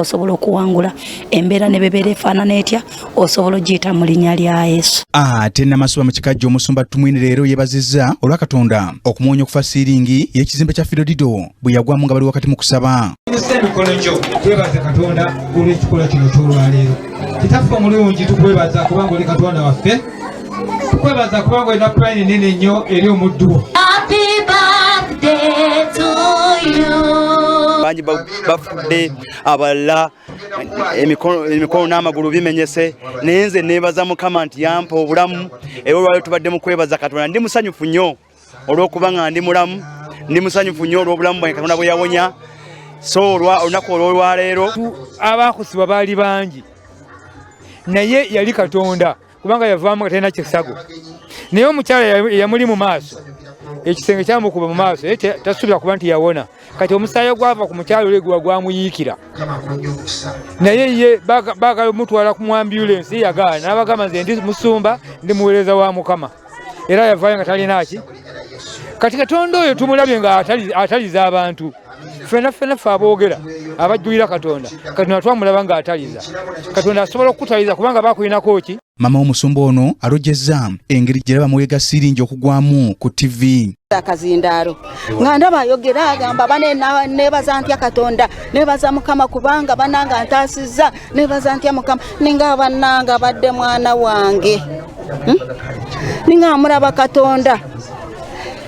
osobola okuwangula embeera ne bebeera efaanana etya osobola ogiyita mu linnya lya Yesu. Ate Namasaba mu kikajjo omusumba Tumwine leero yeebazizza olwa Katonda okumwonya okufa siiringi y'ekizimbe kya Fido Dido bwe yagwamu nga bali wakati mu kusaba. Emikono gyo twebaze Katonda olw'ekikolwa kino ky'olwaleero. Kitaffe omulungi tukwebaza kubanga oli Katonda waffe. Tukwebaza kubanga olina pulaani nene nnyo eri omuddu. Happy birthday to you. Banji bafudde abalala emikono n'amagulu bimenyese naye nze neebaza Mukama nti yampa obulamu era olwaleero tubadde mu kwebaza Katonda. Ndi musanyufu nnyo olw'okuba nga ndi mulamu, ndi musanyufu nnyo olw'obulamu bwange Katonda bwe yawonya. So olunaku olwaleero abakusibwa baali bangi naye yali Katonda kubanga yavaamu nga talina kisago. Naye omukyala yamuli mu maaso ekisenge kyamukuba mu maaso tasuubira kuba nti yawona. Kati omusaayi gwava ku mukyala ole gwamuyiikira naye ye baagala omutwala ku ambulance yagaana n'abagamba nze ndi musumba ndi muweereza wa Mukama era yavaayo nga talina ki. Kati Katonda oyo tumulabye nga ataliza abantu. Fena ffe aboogera abajjulira Katonda Katonda twamulaba nga ataliza. Katonda asobola okutaliza kubanga bakulinako ki. Mama w'omusumba ono alojjezza engeri gye bamuweega siiringi okugwamu ku TV. Akazindaalo nga ndaba ayogera agamba bane neebaza ntya Katonda neebaza Mukama kubanga bananga ntaasizza neebaza ntya Mukama ninga bannanga badde mwana wange ninga amulaba Katonda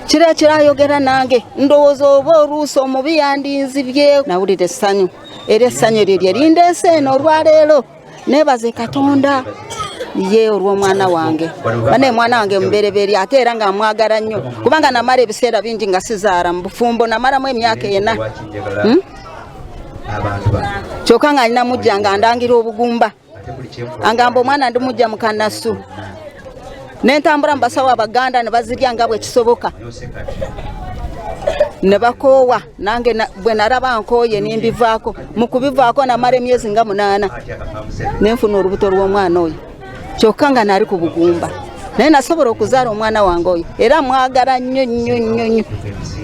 kirekire ayogera nange ndowooza oba oluusi omubi yandinzibye nawulira essanyu era essanyu lye lindeese eno olwaleero neebaze Katonda ye olw'omwana wange bane mwana wange mubereberye ate era nga mwagala nnyo kubanga namala ebiseera bingi nga sizaala mu bufumbo namalamu emyaka 4 kyokka nga alina mujja nga ndangira obugumba angamba omwana ndi mujja mu Kanasu nentambula mu basawo Abaganda ne bazirya nga bwe kisoboka ne bakoowa nange bwe naraba nkooye nimbivaako mu kubivaako namala emyezi nga 8 nenfuna olubuto lw'omwana oyo kyokka nga nali ku bugumba naye nasobola okuzaala omwana wange oyo era mwagala nnyo nnyo nnyo nnyo.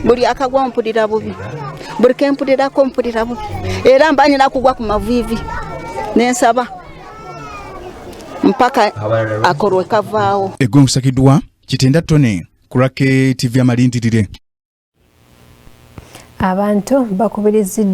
Buli akagwa mpulira bubi buli kempulirako mpulira bubi era mba nina kugwa ku maviivi nensaba mpaka akolwe kavaawo. Eggwe Sakiddwa Kitenda Tone ku Lake TV amalindirire. Abantu bakubiriziddwa